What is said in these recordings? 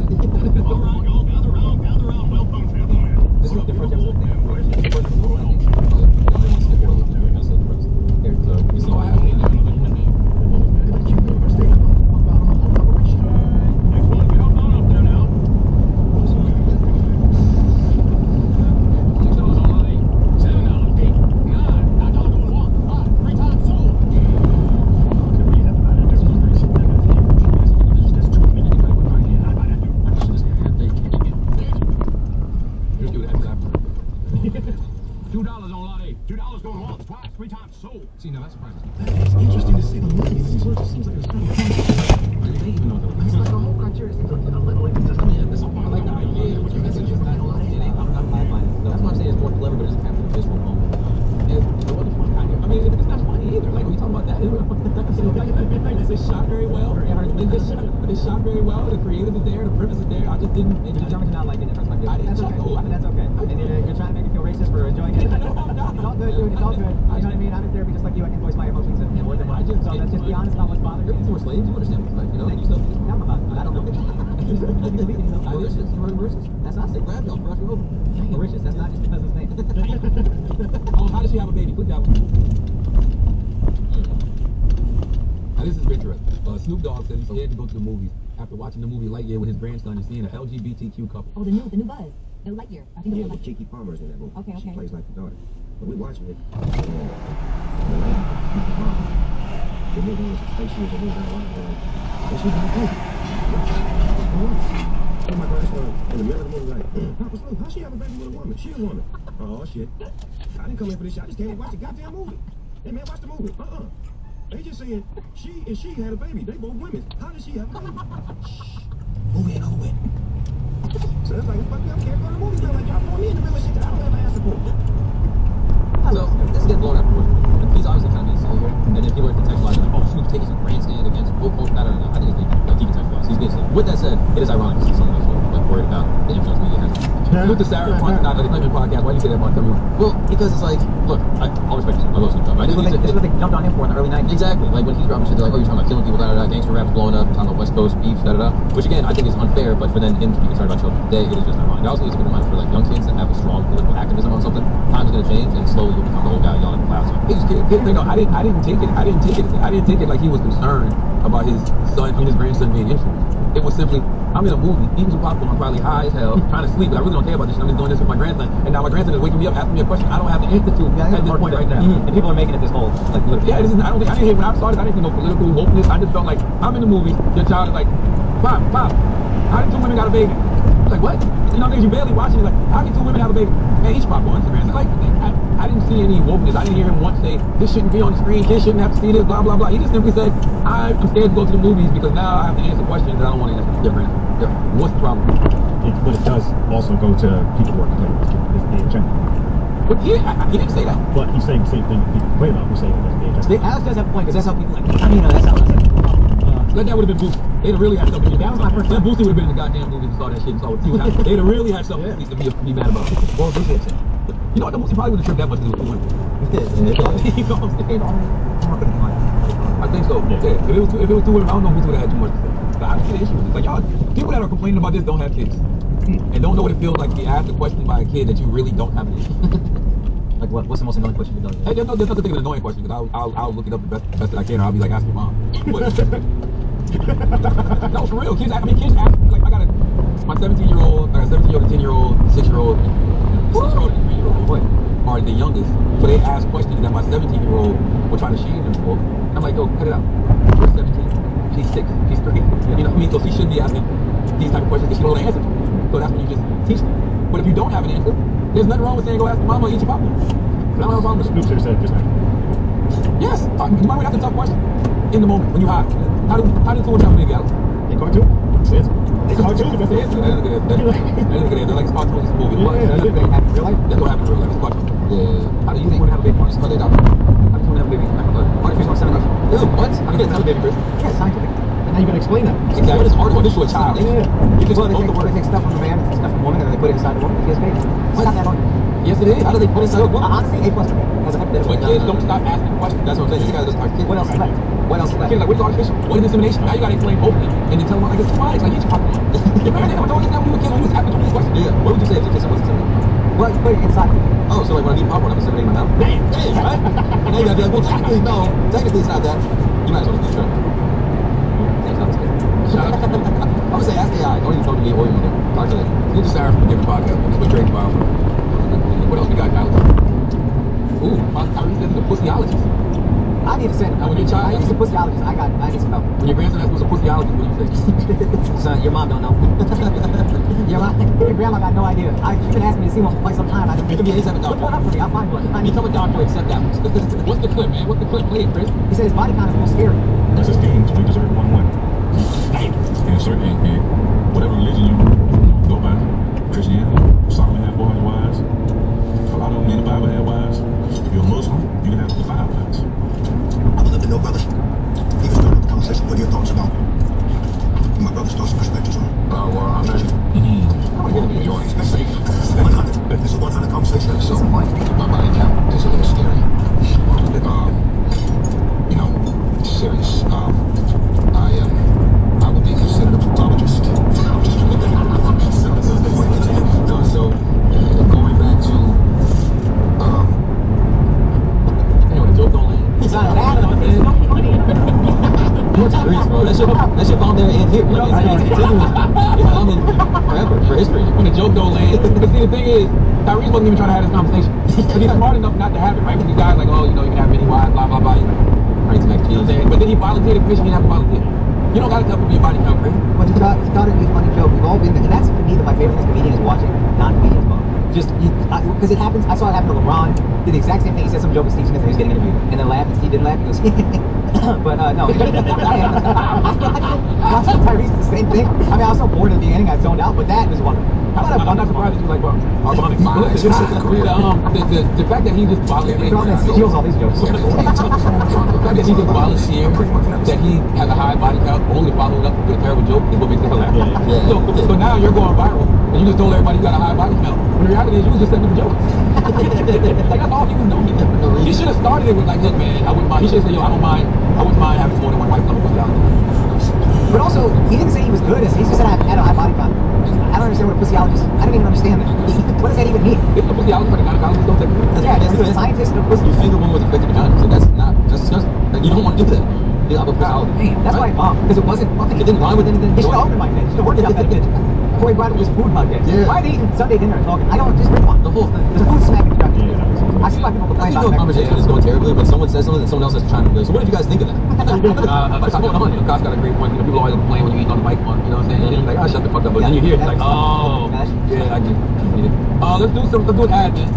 This is the first episode, I think. The first episode, I think. So I have See, now that's surprising. It's interesting to see the movie. This is what it seems like it's trying to come. They even know that. It's like the whole criteria seems like it's just, I mean, I like the idea, but your message is not a lot. I'm that's why I'm saying it's more clever, but it's kind of a visual moment. And it wasn't funny. I mean, it's not funny either. Like, when you talk about that, it's shot very well. It's shot very well. The creative is there. The premise is there. I just didn't. You determined to not like it in the first place. I didn't. That's okay. I mean, that's okay. And you're trying to make me feel racist for enjoying it. It's all good, dude. It's all good. You know what I mean? I'm in therapy just like you. I can voice my emotions and words and words. So let's just be honest about what's bothering me. If you were slaves, you understand what's like, you know? You still I'm about it. I don't know. Mauritius. That's not. They grabbed y'all, brought you over. Mauritius. That's not just because of his name. Oh, how does she have a baby? Put that one. Now, this is interesting. Snoop Dogg said he's scared to go to the movies after watching the movie Lightyear with his grandson and seeing an LGBTQ couple. Oh, the new Buzz. Lightyear. I think Yeah, it was but Kiki Palmer's in that movie. Okay. She plays like the daughter. But we watching it. The movie was 8 years and we got one. And she's like, hey, oh my grandson in the middle of the movie like, Papa Snoop, how she have a baby with a woman? She a woman. Oh shit. I didn't come in for this shit. I just came to watch the goddamn movie. Hey man, watch the movie. They just saying she had a baby. They both women. How did she have a baby? Shh. Movie ain't over with. So that's like, fuck me, I'm scared to go to the movie. Like, y'all throwing me in the middle of shit that I don't ever ask for. So, this is getting blown out of proportion. He's obviously kind of being silly here. And then people are contextualizing, like, oh, Snoop's taking some grandstand against quote. No. I think it's like he contextualized. He's being silly. With that said, it is ironic to see someone else like worried about the influence media has. With the Sarah not the Clinton podcast, why do you say that about Clinton? Well, because it's like, look, I'll respect this. I love Snoop Dogg. This is what they jumped on him for in the early 90s. Exactly. Like when he's dropping shit, they're like, oh, you're talking about killing people, gangster rap's blowing up, talking about West Coast beef, Which again, I think is unfair, but for then him to be concerned about children today, it is just ironic. I also need to keep in mind for like young kids that have a strong political activism on something, time's gonna change and slowly you'll become the old guy yelling in the clouds. I didn't take it like he was concerned about his grandson being influenced. It was simply, I'm in a movie, eating some popcorn, probably high as hell, trying to sleep, but I really don't care about this shit. I'm just doing this with my grandson, and now my grandson is waking me up, asking me a question I don't have the answer to. Yeah, that's the point right there. And people are making it this whole, like, political. Yeah, I didn't hear when I started, I didn't think no political wokeness. I just felt like, I'm in the movie, your child is like, Pop, how did 2 women got a baby? I was like, what? You know, you barely watching it, like, how can 2 women have a baby? Man, each pop on Instagram. Like, I didn't see any wokeness. I didn't hear him once say, this shouldn't be on the screen, kids shouldn't have to see this, blah, blah, blah. He just simply said, I'm scared to go to the movies because now I have to answer questions that I don't want to answer. Different. What's the problem? But it does also go to people who are complaining about this being gender. But he didn't say that. But he's saying the same thing people complain about. He's saying it's being gender. Alex does have a point, because that's how people like, that's how I was like, like that would have been Boosie. They'd have really had something. That was my first time. Boosie would have been in the goddamn movie and saw that shit and saw what he would have. They'd have really had something to be mad about. Or Boosie had said. You know what? Boosie probably wouldn't have tripped that much to do with 2 women. You know what I'm saying? I think so. Yeah. If it was 2 women, I don't know who would have had too much to say. But I don't see the issue with it. Like, y'all, people that are complaining about this don't have kids. And don't know what it feels like to be asked a question by a kid that you really don't have an issue. Like what's the most annoying question you've done? Hey, there's nothing an annoying question because I'll look it up the best that I can, or I'll be like, ask your mom. No, for real, kids ask, like, I got my 17-year-old, I got a 17-year-old, a 10-year-old, 6-year-old, 6-year-old, and 3-year-old are the youngest. So they ask questions that my 17-year-old will try to shame them for. I'm like, yo, cut it out. She's 17, she's 6, she's 3. You know what I mean? So she shouldn't be asking these type of questions because she don't know the answer to. So that's when you just teach them. But if you don't have an answer, there's nothing wrong with saying, go ask your mama, eat your popcorn. I don't have a problem with it. Snoop said just like, yes, you might ask a tough question in the moment when you're hot. How do 2 women have a baby, Alex? they cartoon? They cartoon, that's the answer. They're like cartoons in movies. That's what happened in real life? That's what happened in real life. It's cartoon. Yeah. How do you think? Have a baby? How do you have a baby? Artificial insemination. What? How do you get a baby, Chris? Yeah, it's scientific. And now you gotta explain that. Exactly. What is artificial to a child? Yeah. You just Well, both the they word. take stuff from the man, stuff from the woman, and they put it inside the woman, and she has a baby. It's not that hard. Yes, it is. How do they put it inside a woman? Honestly, A+. As a hypothetical. But kids don't stop asking questions. That's what I'm saying. These guys just are kids. What else is left? What else is left? Kids like, what is artificial? What is insemination? Now you gotta explain openly and then tell them like it's too much. Like, eat your popcorn. I told you that when we were kids, we was asking these questions. Yeah. What would you say if your kid said, what's the secret? Well, you put it inside. Oh, so like when I eat popcorn, I'm inseminating my mouth? Damn, right? And then you gotta be like, well, technically, no. Technically, it's not that. You might as well just be sure. Thanks, that was good. Shout out. I'm gonna say, ask AI. Don't even talk to me or your mother. Talk to them. Good to Sarah from the Different Podcast. Quick trade file. What else we got, guys? Ooh, Tyrese says he's a pussyologist. I need to send. Now, when your child I need some pussyologists. I need some help. When your grandson asks what's a pussyologist, what do you think? Son, your mom don't know. Your grandma got no idea. You've been asking me to see one for quite some time. I don't It could be a 7 Look one up for me. I'll find one. I need Become a doctor, accept that. What's the clip, man? What's the clip? Play it, Chris. He said his body count is more scary. That's his game, so he deserves 1-1. Insert and whatever religion you go by, Christianity, Solomon had 400 wives. A lot of them in the Bible had wives. If you're a Muslim, you can have up to 5 wives. I would love to know, brother. You can start up a conversation. What are your thoughts about my brother's thoughts and perspectives on it? Well, I mean, your expectation. 100. This is 100 conversation. So my body count is a little scary. You know, serious. I would be considered a pathologist. So going back to Anyway, the joke don't land. Son, Bro. That shit found there and here. Like, it's coming forever for history. When the joke don't land. But see, the thing is, Tyrese wasn't even trying to have this conversation. But he's smart enough not to have it, right? When these guys like, oh, you know, you can have many wives, blah, blah, blah. He's like, right, to make kids. But then he volunteered a commission, he didn't have to volunteer. You don't gotta tell people your body count, right? But it's gotta be a funny joke. We've all been there. And that's for me, my favorite thing comedian is watching non-comedians talk. Just, because it happens, I saw it happen to LeBron, did the exact same thing. He said some joke with Steve Smith and he was getting interviewed. And then laughed, and Steve didn't laugh, he goes, but no. Watching Tyrese is the same thing. I mean, I was so bored at the beginning, I zoned out, but that was one. I'm not surprised that you like, well, the fact that he just volunteered. Steals all these jokes. The fact that he just volunteered, that he has a high body count, only to follow it up with a terrible joke is what makes it hilarious. So now you're going viral, and you just told everybody you got a high body count. When the reality is you was just setting up a joke. Like, that's all he was doing. He should have started it with like, look, man, I wouldn't mind. He should have said, yo, I wouldn't mind having more than one wife. But also, he didn't say he was good. He just said I had a high body count. I don't understand what a pussyologist. I don't even understand that. What does that even mean? It's a pussyologist, but a gynecologist don't take it. Yeah, just a scientist and a pussy. You see the woman was infected vagina, so that's not just like, you don't want to do that. You have a pussyologist. Man, that's why I bombed, because it wasn't fucking. It didn't rhyme with anything. He should have opened my bitch. He should have worked it out that bitch. Before he brought up his food podcast. Yeah. Why are they eating Sunday dinner and talking? I don't just bring one. The whole thing. There's a food smack in the traffic. I see why people complain You about know, a conversation is going terribly, but someone says something and someone else is trying to do. So what did you guys think of that? Like, someone on it, Cost got a great point. You know, people always complain when you eat on the mic on, you know what I'm saying? And then you're like, oh, shut the fuck up. But then you hear it, it's like, oh, yeah, I get it. Let's do an ad, man.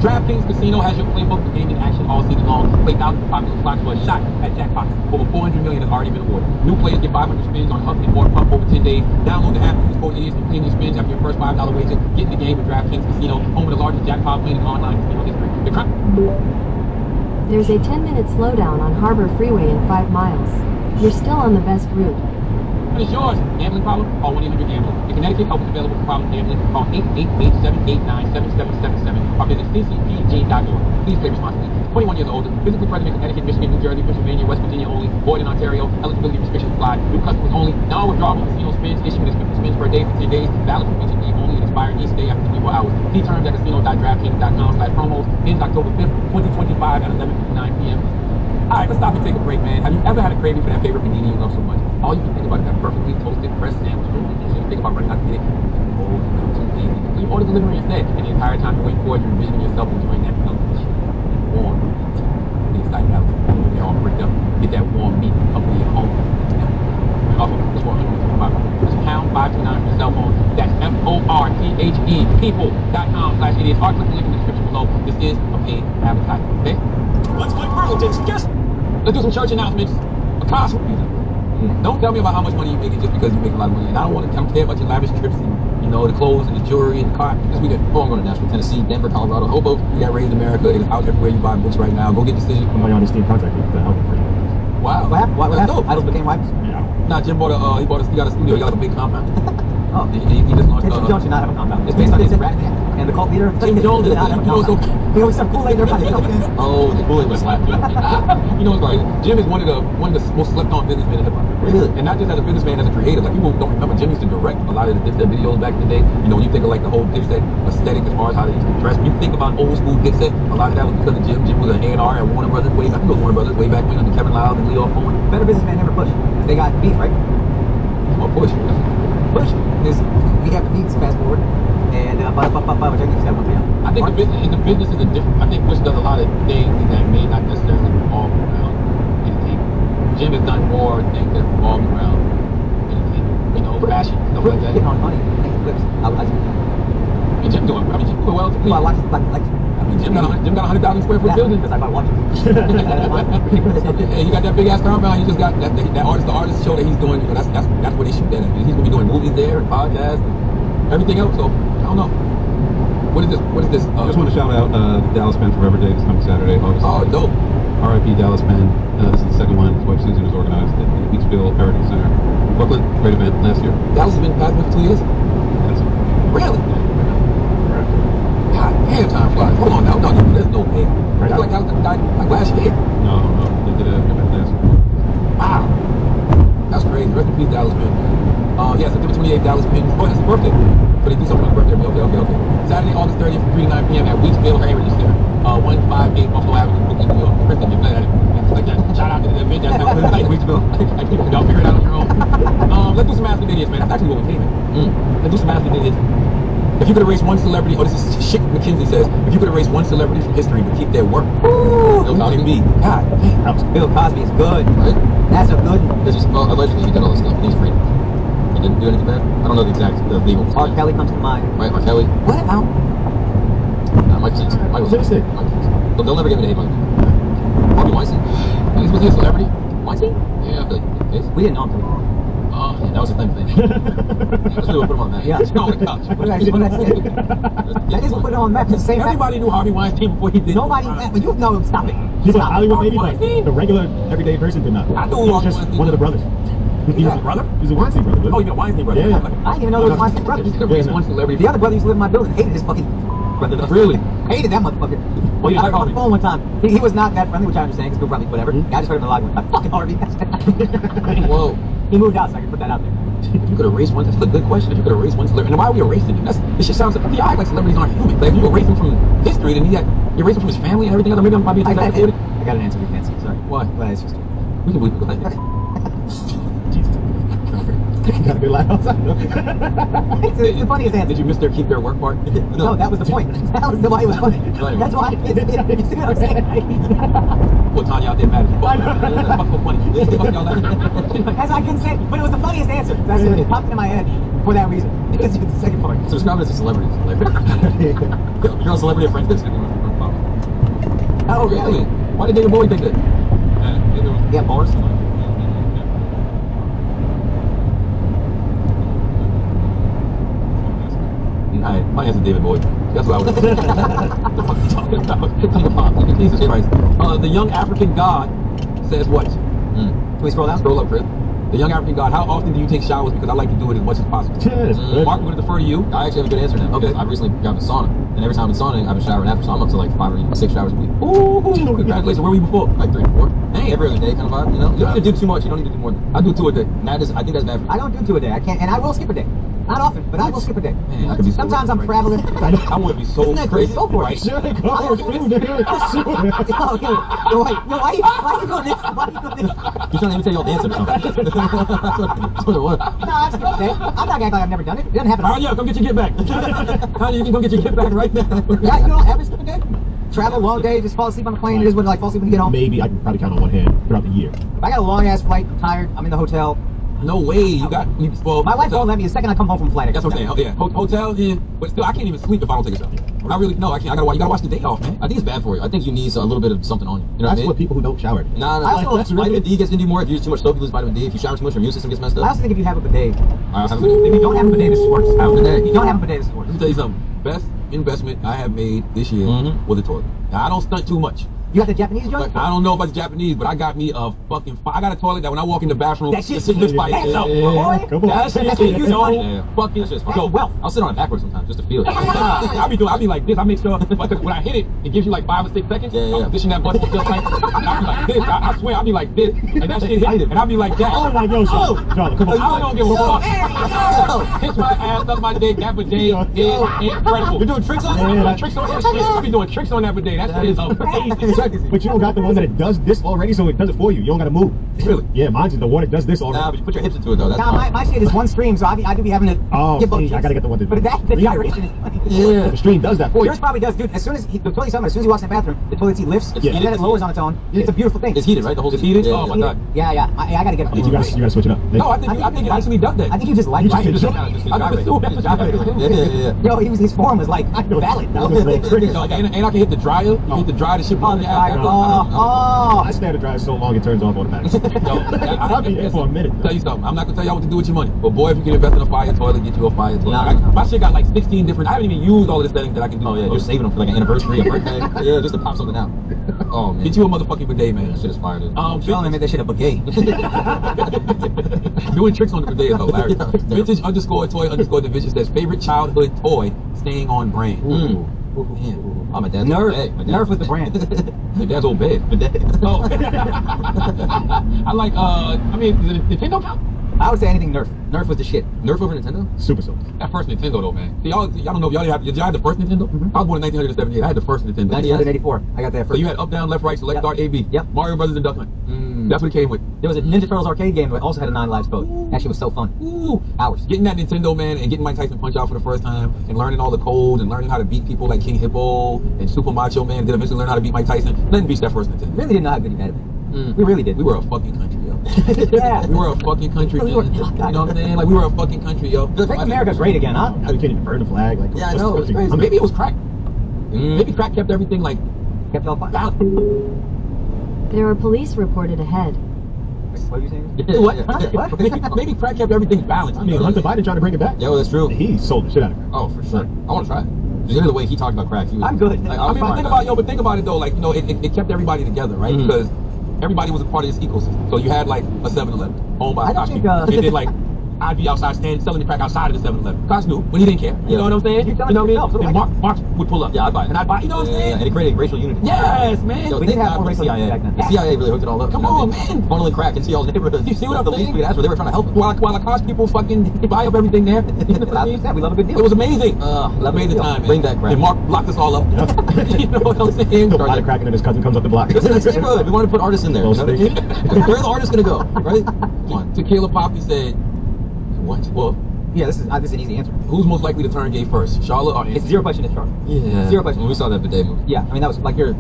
DraftKings Casino has your playbook for gaming action all season long. Play thousands of popular slots for a shot at jackpots. Over 400 million has already been awarded. New players get 500 spins on Huff and more Pump over 10 days. Download the app and use code IDIOTS to claim your spins after your first $5 wager. Get in the game with DraftKings Casino, home of the largest jackpot winning online casino history. There's a 10-minute slowdown on Harbor Freeway in 5 miles. You're still on the best route. What is yours? Gambling problem? Call 1-800-GAMBLER. In Connecticut, help is available for problem gambling. Call 888-789-7777 or visit ccpg.org. Please play responsibly. 21 years or older. Physically present in Connecticut, Michigan, New Jersey, Pennsylvania, West Virginia only. Void in Ontario. Eligibility restrictions apply. New customers only. Non-withdrawable casino spins issued as 50 spins per day for 10 days. Valid for PGE only and expiring each day after 24 hours. See terms at casino.draftkings.com/promos. Ends October 5th, 2025 at 11:59 p.m. Alright, let's stop and take a break, man. Have you ever had a craving for that favorite panini you love so much? All you can think about is that perfectly toasted, pressed sandwich. You think about running out to get it. Oh, too easy. You order delivery instead, and the entire time you wait for it, you're envisioning yourself enjoying that melted warm meat inside out. They're all bricked up. Get that warm meat up to your home. Also, this one, that's pound 529 for your cell phone. That's FORTHE, people.com/idiots. Or click the link in the description below. This is a paid advertisement, okay? Let's play Burlington's guess. Let's do some church announcements. Acosta. Don't tell me about how much money you make just because you make a lot of money. And I don't want to care about your lavish trips and, you know, the clothes and the jewelry and the car. This weekend, I'm going to Nashville, Tennessee, Denver, Colorado, Hoboken. We got Raised America. It is out everywhere you buy books right now. Go get Decision. Somebody on this team contact me to help me. Wow. What happened? What That's happened? dope. Idols became wipes? Nah, Jim bought he got a studio. He got like a big compound. Oh. He just launched. Jim Jones should not have a compound. It's based on his rat and the cult leader. Jim Jones did not have a compound. He always some Kool-Aid everybody. You know what I'm saying? Oh, the Kool-Aid was slap. You know what's right? Jim is one of the most slept-on businessmen in hip hop. Really? And not just as a businessman, as a creator. Like people don't remember, Jim used to direct a lot of the Dipset videos back in the day. You know, when you think of like the whole Dipset aesthetic as far as how they used to dress. When you think about old school Dipset, a lot of that was because of Jim. Jim was an A&R at Warner Brothers way back. I think it was Warner Brothers way back when under Kevin Lyles and Leo Cohen. Better businessman never push. They got beef, right? Well, push. Push is we have the beats fast forward and which I think is that one thing. I think the business is a different. I think Push does a lot of things that may not necessarily revolve around anything. Jim has done more things that revolve around anything. You know, fashion, stuff like that. Getting on money, making clips. And Jim doing well. To me. Well, I watch like. Jim got a 100,000 square foot building. Because I watch it. Hey, he got that big ass compound. He just got that artist show that he's doing. You know, that's where they shoot that at. He's gonna be doing movies there and podcasts, everything else. So I don't know. What is this? I just want to shout out the Dallas Pen Forever Day this coming Saturday, August. Oh, dope. R.I.P. Dallas Pen. This is the second one. His wife Susan has organized at the Beachville Heritage Center, Brooklyn. Great event last year. Dallas has been past for 2 years. Really? God damn, time flies. Hold on now. No, there's no way. Like last year. No, they did an event last year. Wow. That's crazy. Rest in peace, Dallas Pen. Yeah, September 28th, Dallas Pen. Oh, that's his birthday. So they do something on his birthday. Okay. Saturday, August 30th from 3 to 9 p.m. at Beachville Heritage Center. 158 Buffalo Avenue, Brooklyn, New York. Kristen, you play that. Like that. Shout out to the event that's like Beachville. Y'all figure it out on your own. Let's do some Asking Idiots, man. That's actually what we came in. Let's do some Asking Idiots. If you could erase one celebrity, this is shit McKinsey says, if you could erase one celebrity from history but keep their work, Bill Cosby. God damn. Bill Cosby is good. Right? That's a good one. It's just, allegedly he did all this stuff. He's free. He didn't do anything bad. I don't know the exact legal. R. Kelly comes to mind. Right, R. Kelly. What? How? Mike Keys. They'll never give me the hate Mike. Harvey Weinstein. Was he a celebrity? Weinstein? Yeah, I feel like case. We didn't know him. Oh, yeah, that was a thing. Let's do it, put him on that. Yeah. Oh my gosh. What did I say? That is what put it on the map. The same Everybody knew Harvey Weinstein before he did. Nobody, but you know, stop it. He's like Stop. Hollywood baby, but Weinstein? the regular everyday person did not. I knew He was Harvey just Weinstein. one of the brothers. He was a brother? He's a Weinstein brother. Oh, you know Weinstein brother. Yeah. I didn't even know there was Weinstein brothers. He's the one celebrity. The other brother used to live in my building. Hated his fucking brother. Really? Hated that motherfucker. What you I like heard on the Harvey? phone one time. He was not that friendly, which I understand, because people probably whatever. I just heard him in the lobby. I fucking Harvey. Whoa. He moved out, so I can put that out there. If you could erase one, that's a good question. If you could erase one celebrity, and why are we erasing him? This shit sounds. Yeah, I act like celebrities aren't human. Like if you erase him from history, then you erase him from his family and everything else. Maybe I'm probably I taking that got an answer we can't see. Sorry. Why? But it's just. We can believe it. Jesus. Got a good laugh outside. It's the funniest answer. Did you miss their keep their work part? No, that was the point. That was why it was funny. Right. That's why. You see what I'm saying? Well, Tanya out there mad as fuck. That's so funny. Fuck y'all laughing. As I can say, but it was the funniest answer. That's it popped into my head for that reason. Because it's the second part. So describe it as a celebrity. You're a celebrity of French Kiss. Oh, really? Why did David Bowie think that? Yeah, bars. Alright, my answer is David Bowie. That's what I was. The fuck are you talking about? Jesus Christ. The young African god says what? Can we scroll down? Scroll up, Chris. The young African god, how often do you take showers? Because I like to do it as much as possible. Yes, Mark, I'm going to defer to you. I actually have a good answer now. Okay. I recently got a sauna. And every time I'm sauning, I've been showering after. So I'm up to like 5 or 6 showers a week. Ooh, congratulations. Where were you before? Like 3 or 4. Hey, every other day kind of vibe, you know? You don't need to do too much. You don't need to do more than I do 2 a day. And I think that's bad for you. I don't do 2 a day. I can't, and I will skip a day. Not often, but I will skip a day. Man, I could be so Sometimes I'm right. traveling. I want to be so Isn't that crazy? Go for it. right? Sure, go for it. Oh, okay. Why are you doing this? Why are you doing this? You're trying to imitate your answer or something. That's what it was. No, I skip a day. I'm not gonna act like I've never done it. It doesn't happen. Oh yeah, come get your get back. Honey, you can come get your get back right now. Yeah, you don't ever skip a day? Travel long day, just fall asleep on the plane. It is what like fall asleep when you get home. Maybe I can probably count on one hand throughout the year. If I got a long ass flight, I'm tired, I'm in the hotel. No way. Well, My wife won't let me the second I come home from flight. That's what I'm saying. Oh, yeah. Hotel, yeah. But still, I can't even sleep if I don't take a shower. I really, no, I can't. You gotta watch the day off, man. I think it's bad for you. I think you need a little bit of something on you. You know what I That's mean? what people who don't shower. Nah, I also- that's really vitamin D gets into you more. If you use too much soap, you lose vitamin D. If you shower too much, your immune system gets messed I up. also think if you have a bidet, I have if you don't have a bidet, this is worse. Have a bidet. If you don't have a bidet, this is worse. Let me tell you something. Best investment I have made this year was a toilet. Now, I don't stunt too much. You got the Japanese joint? I don't know about the Japanese, but I got me a fucking. I got a toilet that when I walk in the bathroom, That shit- the shit lifts by That's itself. boy. Come on. That shit That's is what you so want. fucking shit. That's Yo, wealth. I'll sit on it backwards sometimes just to feel it. I'll be like this. I make sure because when I hit it, it gives you like 5 or 6 seconds. I'll position that button just like I'll be like this. I swear I'll be like this, and that shit hit, and I'll be like that. Oh my God, Charlotte, come on. I don't give a fuck. Kiss my ass, suck my dick. That bidet is incredible. You're doing tricks on Yeah, doing tricks on that shit. I be doing tricks on that bidet. That shit is amazing. But you don't got the one that it does this already, so it does it for you. You don't got to move. Really? Yeah, mine's the one that does this Nah, already. but you put your hips into it though. That's Nah, my shit is one stream, so I do be having to Oh, get both see, I chicks. gotta get the one that But the gyration is funny. Yeah. The stream does that for you. Yours probably does, dude. As soon as the toilet seat, as soon as he walks in the bathroom, the toilet seat lifts, Yeah. and then it lowers on its own. It's a beautiful thing. It's heated, right? The whole It's heated. heated. Oh my god. Yeah. I gotta get it. You gotta switch it up. No, I think it actually does that. I think you just like You just it. did I got the yeah. Yo, his form was like valid. That was a little tricky. Like, and I can hit the dryer. You hit the dryer, the shit Oh, blows the your ass. dryer. I stand to drive so long it turns off automatically. I'll be there for a minute. Tell you something. I'm not gonna tell y'all what to do with your money, but boy, if you can invest in a fire toilet, get you a fire toilet. Nah. My shit got like 16 different. I haven't even used all of the settings that I can do. Oh yeah, you're saving them for like an anniversary, a birthday. Yeah, just to pop something out. Oh man, get you a motherfucking bidet, man. That shit is fire, dude. Charlie made that shit a baguette. Doing tricks on the bidet is hilarious. Vintage _ toy _ division says favorite childhood toy staying on brand. Man. Oh, my dad's Nerf. old bed. Nerf was the brand. My dad's old bed. Oh. I like, I mean, does Nintendo count? I would say anything Nerf. Nerf was the shit. Nerf over Nintendo? Super soul. That first Nintendo though, man. See, y'all don't know if y'all have, did y'all have the first Nintendo? I was born in 1978. I had the first Nintendo. 1984. I got that So first. you had up, down, left, right, select, start, A, B. Yep. Mario Brothers and Duck Hunt. That's what it came with. There was a Ninja Turtles arcade game that also had a 9 lives code. That shit was so fun. Ooh. Hours. Getting that Nintendo, man, and getting Mike Tyson Punch Out for the first time, and learning all the codes, and learning how to beat people like King Hippo and Super Macho Man, then eventually learn how to beat Mike Tyson. Nothing beats that first Nintendo. Really didn't know how good he had it. We really did. We were a fucking country, yo. Yeah. We were a fucking country, We man. were- You know what I'm saying? Like, we were a fucking country, yo. Make America great again, huh? How you can't even burn the flag? Like, Yeah, I know. It was crazy. Maybe it was crack. Maybe crack kept everything, like, Kept all fun. balanced. There are police reported ahead. What are you saying? What? What? Maybe crack kept everything balanced. I mean, Hunter Biden trying to bring it back. Yo, that's true. He sold the shit out of it. Oh, for sure. I want to try it. Just hear the way he talked about crack. He was, I'm good. Like, I'm I mean, fine. but think about it though. Like, you know, it kept everybody together, right? Because everybody was a part of this ecosystem. So you had like a 7-Eleven owned by I don't Scotch think, people, and then like I'd be outside selling the crack outside of the 7-Eleven. Scotch knew, but he didn't care. You know what I'm saying? You You selling know what I yourself, mean? so And Mark would pull up. Yeah, I'd buy it. And I'd buy. You know what I'm saying? And it created racial unity. Yes, man. Yo, We thank did have God more for racial CIA. back then. The CIA really hooked it all up. Come on, man. Funneling crack into y'all's neighborhood. You see what I'm The least saying? we could ask for, they were trying to help us. While the Scotch people fucking buy up everything there. You know what I mean? We love a good deal. It was amazing. Love Made the it. time, man. Bring that crack. And Mark locked us all up. You know what I'm saying? A lot of cracking and his cousin comes up the block. This is the neighborhood. We want to put artists in there. You know what I mean? Where are the artists gonna go? Right? Come on. Tequila Poppy said, what? Well, Yeah, this is an easy answer. who's most likely to turn gay first? Charlotte or It's Anthony? zero question. It's Charlotte. Yeah. Zero question. When we saw that bidet movie. Yeah, I mean that was like your.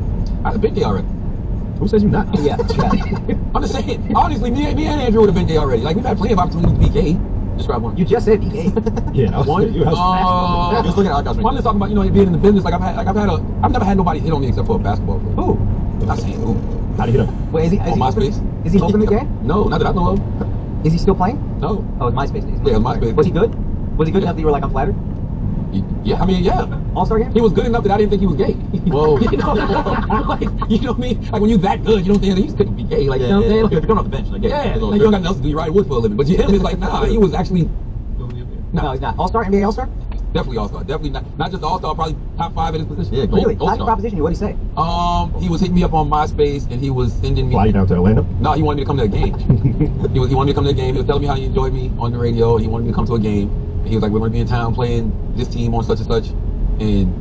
I've been gay already. Who says you not? Yeah. I'm just saying, honestly, me and Andrew would have been gay already. Like, we've had plenty of opportunities to be gay. Describe one. You just said be gay. Yeah, I was One? you. I was Just look at our guys. I'm just talking about, you know, being in the business. Like, I've never had nobody hit on me except for a basketball player. Who? I'm saying who? How to hit him? Wait, is he? On Is he MySpace. Is he openly gay? No, not that I know of. Is he still playing? No. Oh, it's MySpace days. Yeah, MySpace. Was he good? Was he good enough that you were like unflattered? Yeah, I mean, yeah. All-star game? He was good enough that I didn't think he was gay. Whoa. You know, like, you know what I mean? Like, when you that good, you don't think he couldn't be gay. Like, you know what I'm saying? If you're coming off the bench, like, Yeah, like, you don't got nothing else to do. You ride wood for a living. But him is like, nah, he was actually No, he's not. All-star? NBA All-star? definitely all-star. Definitely not just all-star, probably top 5 in his position. Yeah, Really? gold How'd he star. proposition you? What'd he say? He was hitting me up on MySpace and he was sending me. Fly you down to Atlanta? No, he wanted me to come to a game. he wanted me to come to a game. He was telling me how he enjoyed me on the radio. And he wanted me to come to a game. And he was like, we're going to be in town playing this team on such and such. And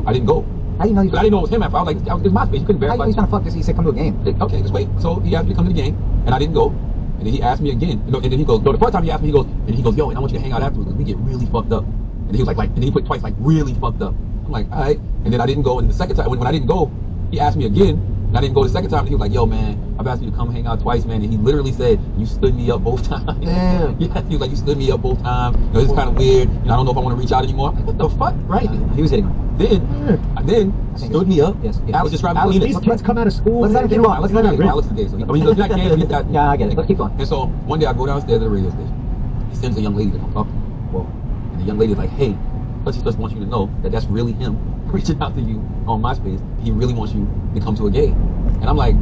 I didn't go. How do you know he's But I didn't know it was him at first. I was like, it's MySpace. You couldn't How do you verify. know he's trying to fuck this? He said come to a game. Okay, just wait. So he asked me to come to the game, and I didn't go. And then he asked me again. And then he goes, no, the first time he asked me, he goes, yo, and I want you to hang out afterwards because we get really fucked up. And he was like, and then he put twice, like, really fucked up. I'm like, all right. And then I didn't go. And the second time, when I didn't go, he asked me again. And I didn't go the second time. And he was like, yo, man, I've asked you to come hang out twice, man. And he literally said, you stood me up both times. Damn. Yeah, he was like, you stood me up both times. You know, this is kind of weird. You know, I don't know if I want to reach out anymore. I'm like, what the fuck? Right? He was hitting him. Then Stood me up. Yes. I was describing Alex, Phoenix. These kids come out of school. Let's let him keep going. Let's let him Alex is gay, so I mean, he's not gay, but he's got. Yeah, I get it. Let's keep going. And so one day I go downstairs at the radio station. He sends a young lady to come talk to me. Well, and the young lady's like, hey, such and such wants you to know that that's really him. reaching out to you on MySpace. He really wants you to come to a game. And I'm like,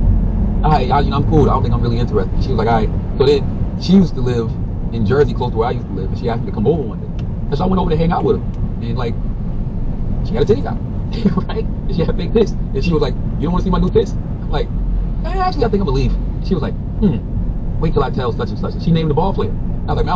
all right, I'm cool. I don't think I'm really interested. She was like, all right. So then she used to live in Jersey, close to where I used to live, and she asked me to come over one day. And so I went over to hang out with her. And like, she had a titty out, right? And she had big tits. And she was like, you don't want to see my new tits? I'm like, actually, I think I'm gonna leave. She was like, wait till I tell such and such. And she named the ball player. I was like, man, I don't know